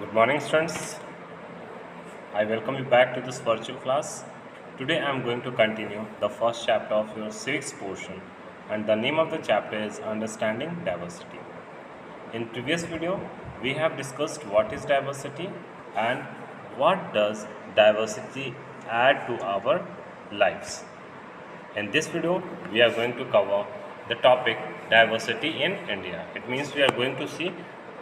Good morning, students. I welcome you back to this virtual class. Today I am going to continue the first chapter of your civics portion, and the name of the chapter is Understanding Diversity. In previous video, we have discussed what is diversity and what does diversity add to our lives. In this video, we are going to cover the topic diversity in India. It means we are going to see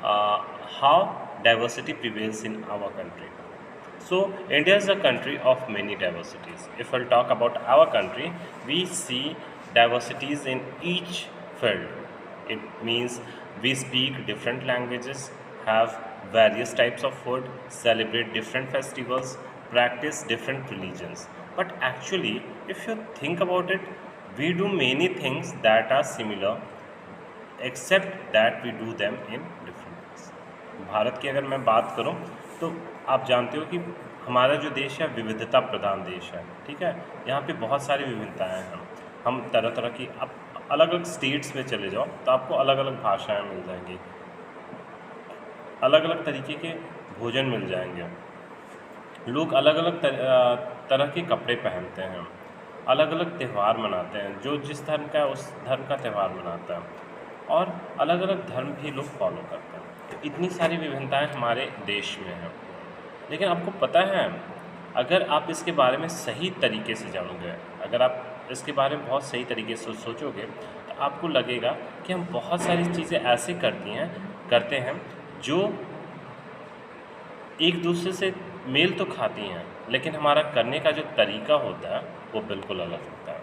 how diversity prevails in our country. So, India is a country of many diversities. If I'll talk about our country, we see diversities in each field. It means we speak different languages, have various types of food, celebrate different festivals, practice different religions. But actually, if you think about it, we do many things that are similar except that we do them in different ways. Bharat की अगर मैं बात करूं तो आप जानते हो कि हमारा जो देश है विविधता प्रधान देश है, ठीक है। यहाँ पे बहुत सारी विविधताएं हैं। हम तरह तरह की आप अलग अलग स्टेट्स में चले जाओ तो आपको अलग अलग भाषाएं मिल जाएंगी, अलग अलग तरीके के भोजन मिल जाएंगे, लोग अलग अलग तरह के कपड़े पहनते हैं, अलग अलग त्यौहार मनाते हैं, जो जिस धर्म का है उस धर्म का त्यौहार मनाता है, और अलग अलग धर्म भी लोग फॉलो करते हैं। तो इतनी सारी विभिन्नताएं हमारे देश में हैं। लेकिन आपको पता है, अगर आप इसके बारे में सही तरीके से जानोगे, अगर आप इसके बारे में बहुत सही तरीके से सोचोगे, तो आपको लगेगा कि हम बहुत सारी चीज़ें ऐसे करते हैं जो एक दूसरे से मेल तो खाती हैं, लेकिन हमारा करने का जो तरीका होता है वो बिल्कुल अलग होता है।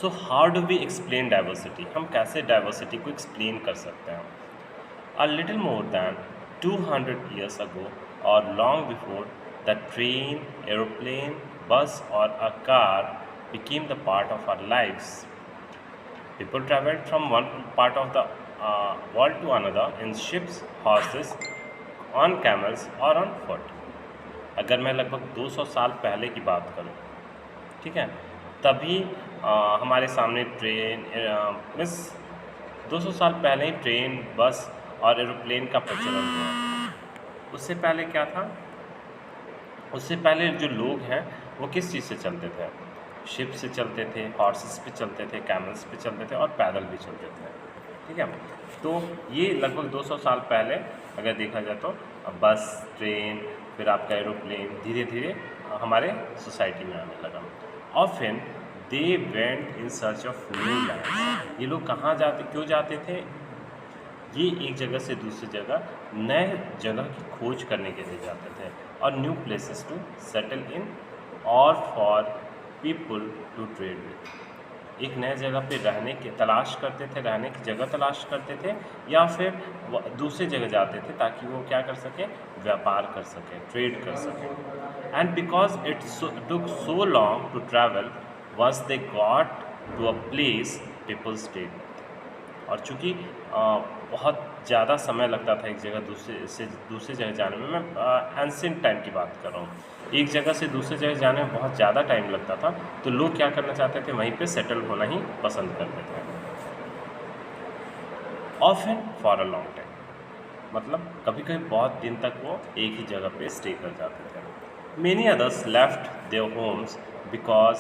So how do we explain diversity? हम कैसे डाइवर्सिटी को एक्सप्लेन कर सकते हैं? A little more than 200 years ago, or long before, the train, aeroplane, bus, or a car became the part of our lives. People traveled from one part of the world to another in ships, horses, on camels, or on foot. अगर मैं लगभग 200 साल पहले की बात करूं, ठीक है, तभी हमारे सामने ट्रेन मिस 200 साल पहले ही ट्रेन, बस और एरोप्लेन का प्रचलन हुआ। उससे पहले क्या था? उससे पहले जो लोग हैं वो किस चीज़ से चलते थे? शिप से चलते थे, हॉर्सेस पे चलते थे, कैमल्स पे चलते थे और पैदल भी चलते थे, ठीक है। तो ये लगभग 200 साल पहले अगर देखा जाए तो बस, ट्रेन, फिर आपका एरोप्लेन धीरे धीरे हमारे सोसाइटी में आने लगा। Often they went in search of new lands. ये लोग कहाँ जाते, क्यों जाते थे? ये एक जगह से दूसरी जगह नए जगह की खोज करने के लिए जाते थे, और new places to settle in और for people to trade with. एक नए जगह पे रहने की तलाश करते थे, रहने की जगह तलाश करते थे, या फिर दूसरी जगह जाते थे ताकि वो क्या कर सकें? व्यापार कर सकें, ट्रेड कर सकें। And because it took so long to travel, once they got to a place people stayed. और चूँकि बहुत ज़्यादा समय लगता था एक जगह दूसरी जगह जाने में, मैं एंशिएंट टाइम की बात कर रहा हूँ, एक जगह से दूसरी जगह जाने में बहुत ज़्यादा टाइम लगता था, तो लोग क्या करना चाहते थे? वहीं पे सेटल होना ही पसंद करते थे। Often for a long time, मतलब कभी कभी बहुत दिन तक वो एक ही जगह पे स्टे कर जाते थे। Many others left their homes because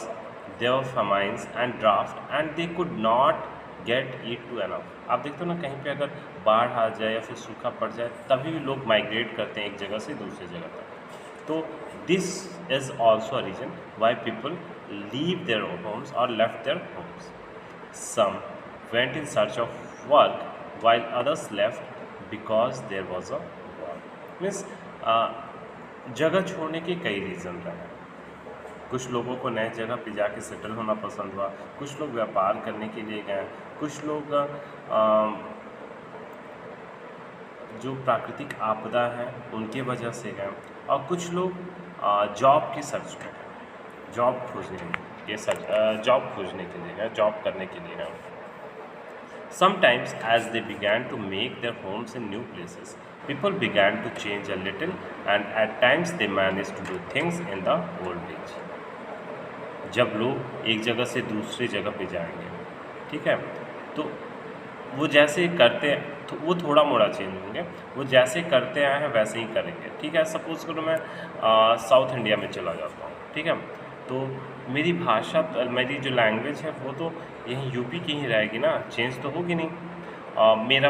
there famines and drought and they could not get eat to enough. आप देखते हो ना, कहीं पे अगर बाढ़ आ जाए या फिर सूखा पड़ जाए, तभी लोग माइग्रेट करते हैं एक जगह से दूसरी जगह तक। तो this is also a reason why people leave their homes और left their homes. Some went in search of work while others left because there was a war. Means जगह छोड़ने के कई रीज़न रहे। कुछ लोगों को नए जगह पे जाके सेटल होना पसंद हुआ, कुछ लोग व्यापार करने के लिए गए, कुछ लोग जो प्राकृतिक आपदा है उनके वजह से गए, और कुछ लोग जॉब की सर्च में गए, जॉब खोजने के लिए गए, जॉब करने के लिए गए। Sometimes as they began to make their homes in new places, people began to change a little, and at times they managed to do things in the old age. जब लोग एक जगह से दूसरी जगह पे जाएंगे, ठीक है, तो वो जैसे करते वो थोड़ा मोड़ा चेंज होंगे, वो जैसे करते आए हैं वैसे ही करेंगे। ठीक है, सपोज़ करो मैं साउथ इंडिया में चला जाता हूँ, ठीक है, तो मेरी भाषा, मेरी जो लैंग्वेज है वो तो यहीं यूपी की ही रहेगी ना, चेंज तो होगी नहीं। मेरा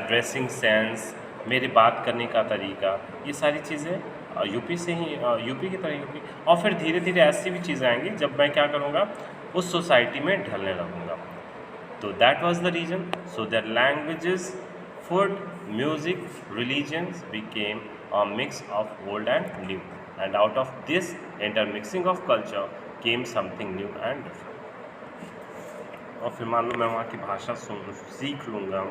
ड्रेसिंग सेंस, मेरे बात करने का तरीका, ये सारी चीज़ें यूपी से ही यूपी की तरह होगी। और फिर धीरे धीरे ऐसी भी चीज़ें आएंगी जब मैं क्या करूँगा, उस सोसाइटी में ढलने लगूँगा। तो that was the reason, so that languages, food, music, religions became a mix of old and new, and out of this intermixing of culture came something new and different। और फिर मान लो मैं वहाँ की भाषा सीख लूँगा,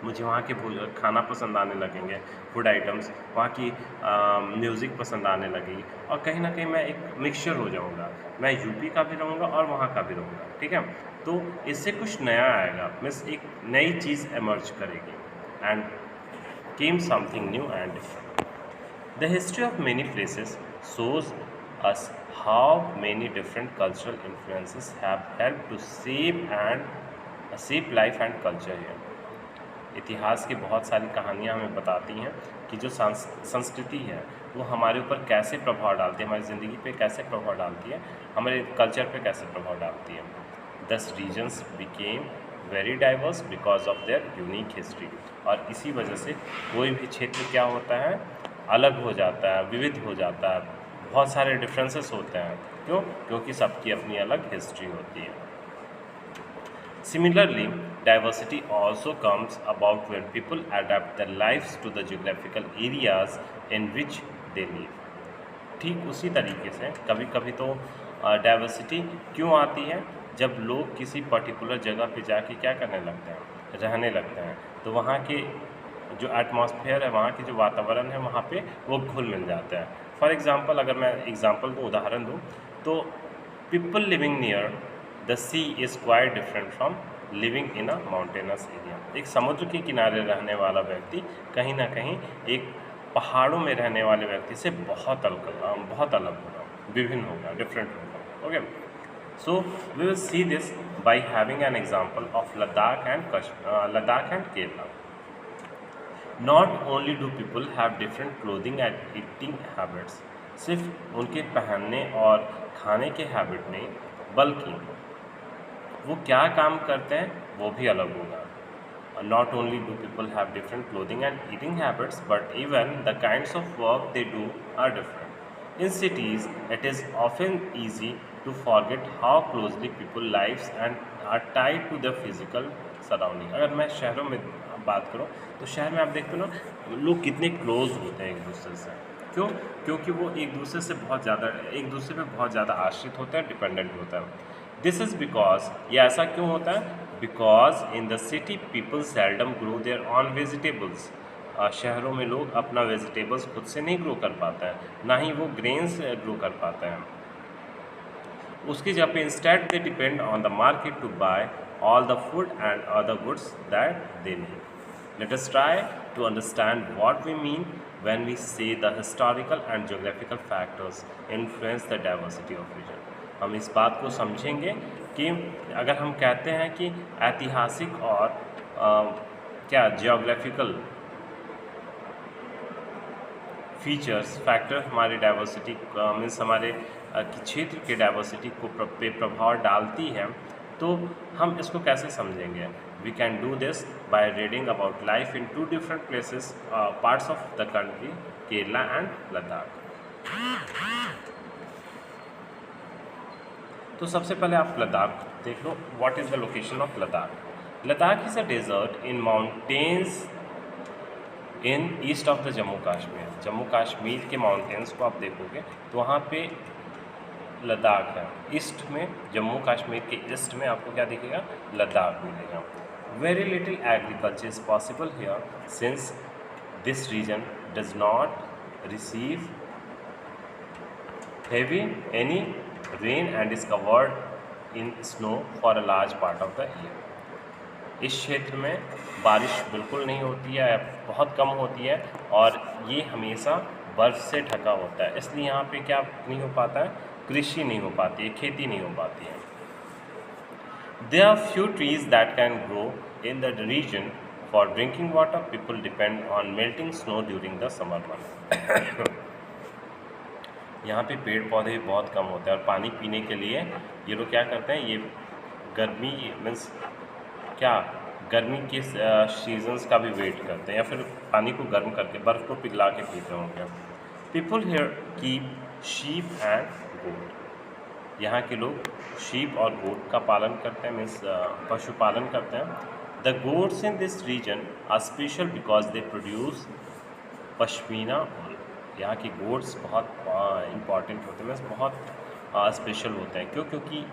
मुझे वहाँ के खाना पसंद आने लगेंगे, फूड आइटम्स, वहाँ की म्यूज़िक पसंद आने लगेगी, और कहीं ना कहीं मैं एक मिक्सचर हो जाऊँगा, मैं यूपी का भी रहूँगा और वहाँ का भी रहूँगा। ठीक है, तो इससे कुछ नया आएगा, मीन्स एक नई चीज़ एमर्ज करेगी, and came something new and different. The history of many places shows us how many different cultural influences have helped to shape life and culture here। इतिहास की बहुत सारी कहानियाँ हमें बताती हैं कि जो संस्कृति है वो हमारे ऊपर कैसे प्रभाव डालती है, हमारी ज़िंदगी पे कैसे प्रभाव डालती है, हमारे कल्चर पे कैसे प्रभाव डालती है। Thus regions became very diverse because of their unique history. और इसी वजह से कोई भी क्षेत्र क्या होता है, अलग हो जाता है, विविध हो जाता है, बहुत सारे डिफरेंसेस होते हैं। क्यों? क्योंकि सबकी अपनी अलग हिस्ट्री होती है। Similarly, diversity also comes about when people adapt their lives to the geographical areas in which they live। ठीक उसी तरीके से कभी कभी तो डाइवर्सिटी क्यों आती है, जब लोग किसी पर्टिकुलर जगह पे जाके क्या करने लगते हैं, रहने लगते हैं, तो वहाँ के जो एटमॉस्फेयर है, वहाँ के जो वातावरण है, वहाँ पे वो घुल मिल जाता है। फॉर एग्जांपल, अगर मैं एग्जांपल दूँ, उदाहरण दूँ, तो people living near the sea is quite different from living in a mountainous area. एक समुद्र के किनारे रहने वाला व्यक्ति कहीं ना कहीं एक पहाड़ों में रहने वाले व्यक्ति से बहुत अलग होगा, विभिन्न होगा, डिफरेंट होगा। Okay, so we will see this by having an example of Ladakh and Kerala. Not only do people have different clothing and eating habits, सिर्फ उनके पहनने और खाने के हैबिट नहीं, बल्कि वो क्या काम करते हैं वो भी अलग होगा। Not only do people have different clothing and eating habits, but even the kinds of work they do are different. In cities, it is often easy to forget how closely people's lives and are tied to their physical surrounding। अगर मैं शहरों में बात करूँ तो शहर में आप देखते हो ना, लोग कितने क्लोज होते हैं एक दूसरे से। क्यों? क्योंकि वो एक दूसरे पे बहुत ज़्यादा आश्रित होता है, डिपेंडेंट होता है। दिस इज़ बिकॉज, ये ऐसा क्यों होता है? Because in the city people seldom grow there on vegetables. शहरों में लोग अपना वेजिटेबल्स खुद से नहीं ग्रो कर पाते हैं, ना ही वो ग्रेन्स ग्रो कर पाते हैं। उसकी जगह पे instead they depend on the market to buy all the food and other goods that they need. Let us try to understand what we mean when we say the historical and geographical factors influence the diversity of region. हम इस बात को समझेंगे कि अगर हम कहते हैं कि ऐतिहासिक और क्या जियोग्राफिकल फीचर्स, फैक्टर हमारी डाइवर्सिटी मीन्स हमारे क्षेत्र के डाइवर्सिटी को पे प्रभाव डालती है, तो हम इसको कैसे समझेंगे? We can do this by reading about life in 2 different places, parts of the country, Kerala and Ladakh. तो सबसे पहले आप लद्दाख देख लो। What is the location of Ladakh? Ladakh is a desert in mountains in east of the Jammu Kashmir. Jammu Kashmir के माउंटेन्स को आप देखोगे तो वहाँ पे लद्दाख है। ईस्ट में, जम्मू कश्मीर के ईस्ट में आपको क्या दिखेगा? लद्दाख मिलेगा। Very little agriculture is possible here since this region does not receive heavy any rain and is covered in snow for a large part of the year। इस क्षेत्र में बारिश बिल्कुल नहीं होती है, बहुत कम होती है, और ये हमेशा बर्फ़ से ढका होता है, इसलिए यहाँ पे क्या नहीं हो पाता है? कृषि नहीं हो पाती है, खेती नहीं हो पाती है। There are few trees that can grow in the region for drinking water people depend on melting snow during the summer month. यहाँ पे पेड़ पौधे भी बहुत कम होते हैं और पानी पीने के लिए ये लोग क्या करते हैं, ये गर्मी मीन्स क्या गर्मी के सीजन्स का भी वेट करते हैं या फिर पानी को गर्म करके बर्फ़ को पिघला के पीते होंगे। People here keep sheep and goat, यहाँ के लोग शीप और गोट का पालन करते हैं, मीन्स पशुपालन करते हैं। The goats in this region are special because they produce pashmina wool, यहाँ की गोट्स बहुत इम्पॉर्टेंट होते हैं, मीन्स बहुत स्पेशल होते हैं। क्यों? क्योंकि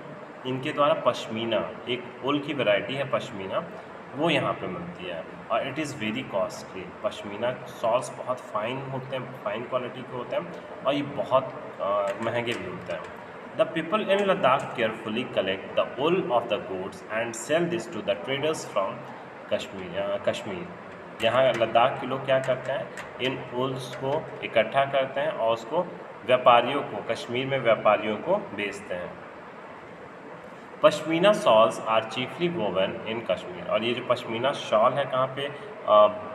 इनके द्वारा पश्मीना, एक ऊल की वैरायटी है पश्मीना, वो यहाँ पे मिलती है और it is very costly. Pashmina shawls बहुत फाइन होते हैं, फाइन क्वालिटी के होते हैं और ये बहुत महंगे भी होते हैं। The people in Ladakh carefully collect the wool of the goats and sell this to the traders from Kashmir. यहाँ लद्दाख के लोग क्या करते हैं, इन ऊल्स को इकट्ठा करते हैं और उसको व्यापारियों को, कश्मीर में व्यापारियों को बेचते हैं। Pashmina shawls are chiefly woven in Kashmir, और ये जो पश्मीना शॉल है कहाँ पे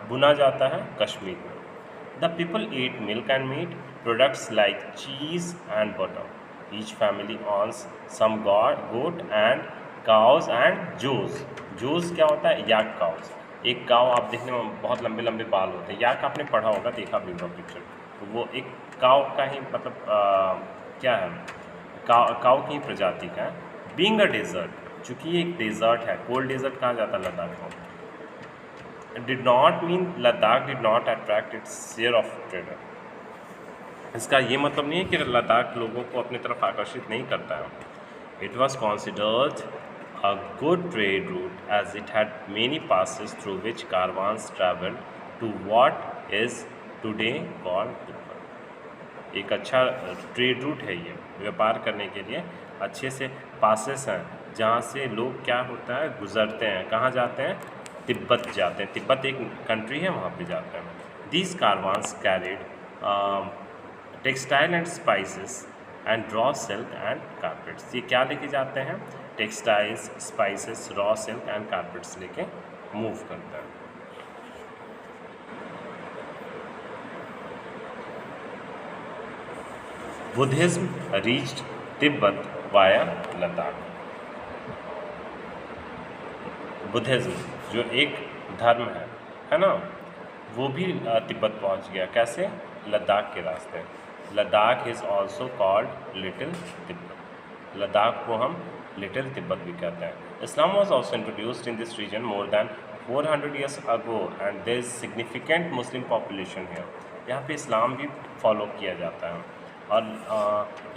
बुना जाता है, कश्मीर में। The people eat milk and meat products like cheese and butter. Each family owns some goat and cows and dzos. Dzos क्या होता है, याक काउज। एक काव आप देखने में बहुत लंबे लंबे बाल होते हैं, याक आपने पढ़ा होगा, देखा भी होगा पिक्चर, तो वो एक काव का ही मतलब क्या है, काव की प्रजाति का है। बीइंग अ डेजर्ट, चूँकि ये एक डेजर्ट है, कोल्ड डेजर्ट कहा जाता है लद्दाख को। Did not mean Ladakh did not attract its share of trader. इसका ये मतलब नहीं है कि लद्दाख लोगों को अपनी तरफ आकर्षित नहीं करता है। It was considered a good trade route as it had many passes through which caravans traveled to what is today called Tibet. एक अच्छा ट्रेड रूट है ये, व्यापार करने के लिए अच्छे से पासेस हैं जहाँ से लोग क्या होता है गुजरते हैं, कहाँ जाते हैं, तिब्बत जाते हैं। तिब्बत एक कंट्री है, वहाँ पे जाते हैं। These caravans carried textile and spices and raw silk and carpets. ये क्या लेके जाते हैं, textiles, spices, raw silk and carpets लेके मूव करता है। Buddhism reached Tibet via Ladakh. Buddhism जो एक धर्म है ना, वो भी तिब्बत पहुंच गया। कैसे? लद्दाख के रास्ते। Ladakh is also called little Tibet. Ladakh को हम लिटिल तिब्बत भी कहते हैं। Islam was also introduced in this region more than 400 years ago and there is significant Muslim population है। यहाँ पे इस्लाम भी फॉलो किया जाता है और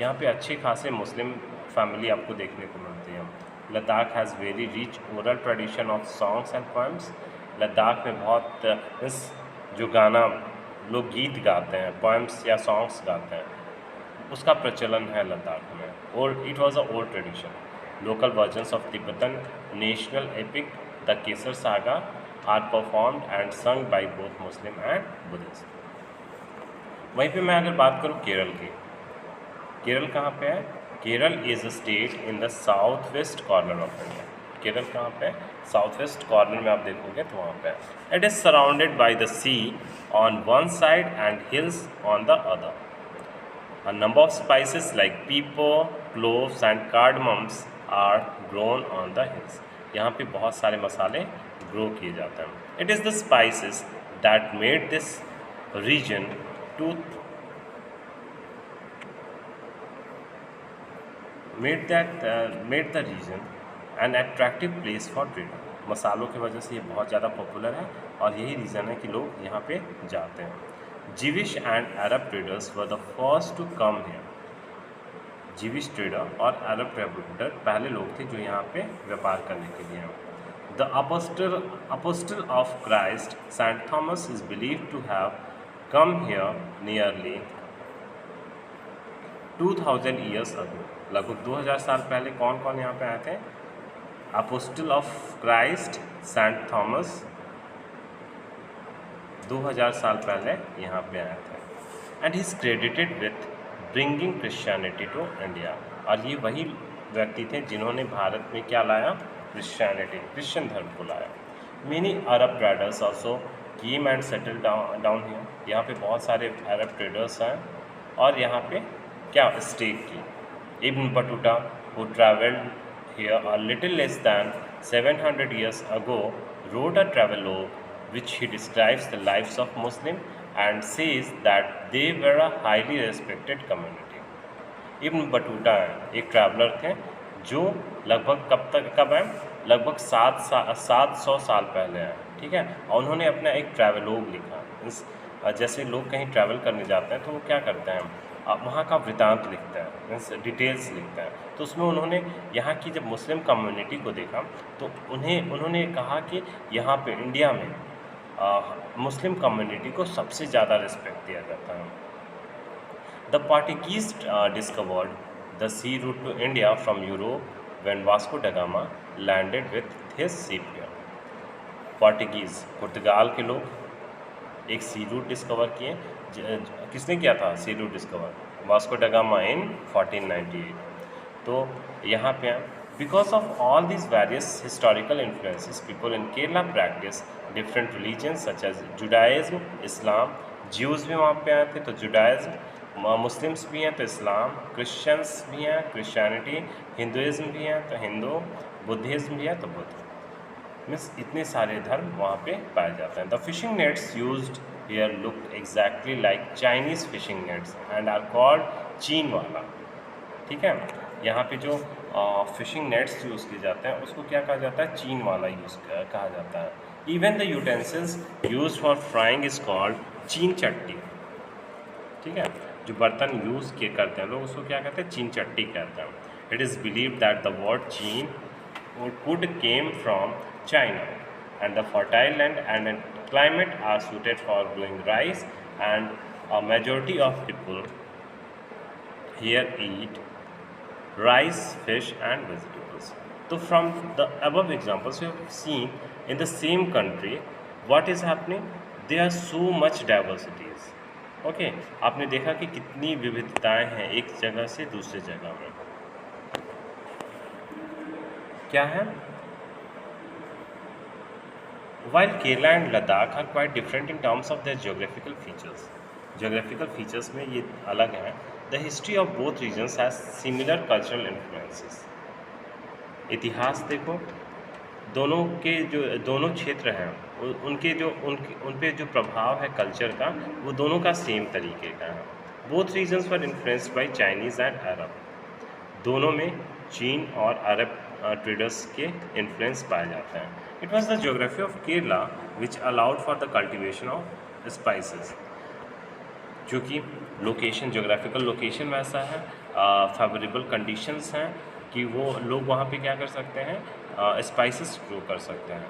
यहाँ पे अच्छे खासे मुस्लिम फैमिली आपको देखने को मिलती है। Ladakh has very rich oral tradition of songs and poems. Ladakh में बहुत इस जो गाना लोग गीत गाते हैं, पोएम्स या सॉन्ग्स गाते हैं, उसका प्रचलन है लद्दाख में। और it was a old tradition. Local versions of Tibetan national epic, the Kesar Saga, are performed and sung by both Muslim and Buddhist. वहीं पे मैं अगर बात करूँ केरल की, केरल कहाँ पे है? Kerala is a state in the south west corner of India. Kerala कहाँ पे है? साउथ वेस्ट कॉर्नर में आप देखोगे तो वहाँ पे है। It is surrounded by the sea on one side and hills on the other. A number of spices like peepal, cloves and cardamoms are grown on the hills. यहाँ पे बहुत सारे मसाले ग्रो किए जाते हैं। It is the spices that made this region to made the region an attractive place for trade. मसालों की वजह से ये बहुत ज़्यादा पॉपुलर है और यही रीज़न है कि लोग यहाँ पे जाते हैं। Jewish and Arab traders were the first to come here. Jewish trader और Arab trader पहले लोग थे जो यहाँ पे व्यापार करने के लिए आए। The apostle of Christ, Saint Thomas, is believed to have come here nearly 2000 years ago. लगभग 2000 साल पहले कौन कौन यहाँ पे आए थे? Apostle of Christ, Saint Thomas 2000 साल पहले यहाँ पे आए थे। And he is credited with bringing Christianity to India. और ये वही व्यक्ति थे जिन्होंने भारत में क्या लाया? क्रिश्चियनिटी, क्रिश्चियन धर्म को लाया। Many Arab traders also came and settled down here. यहाँ पे बहुत सारे अरब ट्रेडर्स हैं और यहाँ पे क्या स्टे की. Ibn Battuta, who traveled here a little less than 700 years ago, wrote a travelogue which he describes the lives of Muslim and says that they were a highly respected community. इब्न बटूटा एक traveller थे जो लगभग कब आए, लगभग 700 साल पहले आए. ठीक है. और उन्होंने अपना एक ट्रैवलोग लिखा. जैसे लोग कहीं ट्रैवल करने जाते हैं तो वो क्या करते हैं, वहाँ का वृतांत लिखते हैं, मीन्स डिटेल्स लिखते हैं. तो उसमें उन्होंने यहाँ की जब मुस्लिम कम्युनिटी को देखा तो उन्होंने कहा कि यहाँ पे इंडिया में मुस्लिम कम्युनिटी को सबसे ज़्यादा रिस्पेक्ट दिया जाता है. The Portuguese discovered the sea route to India from Europe when Vasco da Gama landed with his ship here. Portuguese पुर्तगाल के लोग एक सी रूट डिस्कवर किए. किसने किया था sea route discover? Vasco da Gama in 1498. तो यहाँ पे because of all these various historical influences people in Kerala practice different religions such as Judaism, Islam. Jews भी वहाँ पे आए थे तो जुडाइज्म, मुस्लिम्स भी हैं तो इस्लाम, क्रिश्चियंस भी हैं क्रिश्चियनिटी, हिंदुज़म भी हैं तो हिंदू, बुद्धिज़्म भी है तो बुद्ध. मीन्स इतने सारे धर्म वहाँ पे पाए जाते हैं. The fishing nets used here look exactly like Chinese fishing nets and are called चीन वाला. ठीक है. यहाँ पे जो फिशिंग नेट्स यूज़ किए जाते हैं उसको क्या कहा जाता है? चीन वाला यूज़ कहा जाता है. Even the utensils use for frying is called चीन चट्टी. ठीक है. जो बर्तन यूज़ किए करते हैं लोग उसको क्या कहते हैं? चीन चट्टी कहते हैं. It is believe that the word चीन could came from China and the fertile land and climate are suited for growing rice and a majority of people here eat rice, fish and vegetables. So from the above examples we have seen in the same country what is happening, there are so much diversities. Okay, आपने देखा कि कितनी विविधताएं हैं एक जगह से दूसरी जगह में. क्या है? While Kerala and Ladakh are quite different in terms of their geographical features. Geographical features में ये अलग हैं. The history of both regions has similar cultural influences. इतिहास देखो, दोनों क्षेत्र हैं उन पे जो प्रभाव है कल्चर का वो दोनों का सेम तरीके का है. Both regions were influenced by Chinese and Arab. दोनों में चीन और अरब ट्रेडर्स के इन्फ्लुएंस पाए जाते हैं. It was the geography of Kerala which allowed for the cultivation of spices. चूँकि लोकेशन, जोग्राफिकल लोकेशन वैसा है, फेवरेबल कंडीशंस हैं कि वो लोग वहाँ पे क्या कर सकते हैं, स्पाइसेस ग्रो कर सकते हैं.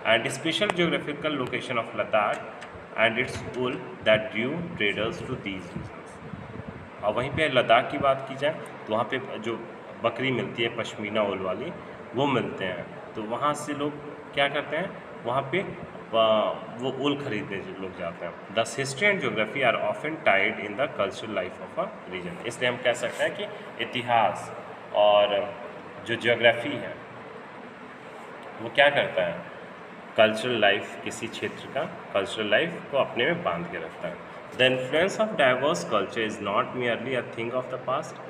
And special geographical location of Ladakh and its wool that drew traders to these regions. और वहीं पे लद्दाख की बात की जाए तो वहाँ पे जो बकरी मिलती है पश्मीना ऊल वाली वो मिलते हैं. तो वहाँ से लोग क्या करते हैं, वहाँ पे वो ऊल खरीदने लोग जाते हैं. The history and geography are often tied in the cultural life of a region. इसलिए हम कह सकते हैं कि इतिहास और जो ज्योग्राफी है वो क्या करता है, कल्चरल लाइफ, किसी क्षेत्र का कल्चरल लाइफ को अपने में बांध के रखता है. The influence of diverse culture is not merely a thing of the past.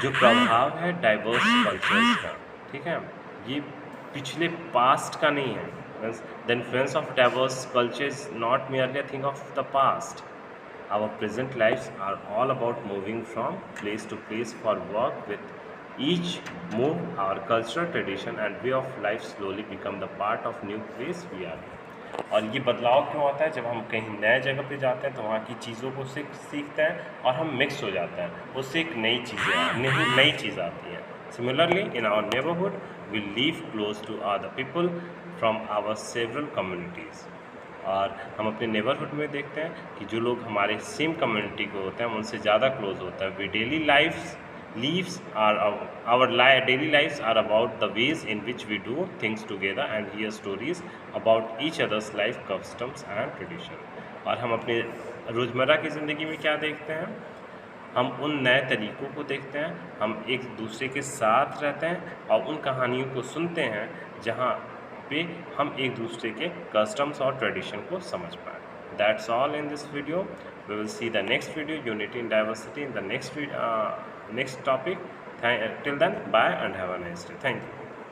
जो प्रभाव है डाइवर्स कल्चर्स का, ठीक है, ये पिछले पास्ट का नहीं है. The influence of diverse culture is not merely a thing of the past. Our present lives are all about moving from place to place for work. With each move our cultural tradition and way of life slowly become the part of new place we are. और ये बदलाव क्यों होता है? जब हम कहीं नए जगह पे जाते हैं तो वहाँ की चीज़ों को सीखते हैं और हम मिक्स हो जाते हैं, उससे एक नई चीज़ आती है. Similarly in our neighbourhood we live close to other people from our several communities. और हम अपने नेबरहुड में देखते हैं कि जो लोग हमारे सेम कम्युनिटी के होते हैं हम उनसे ज़्यादा क्लोज होता है. We daily daily lives are about the ways in which we do things together and hear stories about each other's life, customs and tradition. और हम अपने रोज़मर्रा की ज़िंदगी में क्या देखते हैं, हम उन नए तरीक़ों को देखते हैं, हम एक दूसरे के साथ रहते हैं और उन कहानियों को सुनते हैं जहाँ पे हम एक दूसरे के कस्टम्स और ट्रेडिशन को समझ पाएँ। That's all in this video. We will see the next video, unity in diversity, in the next topic. Till then, bye and have a nice day. Thank you.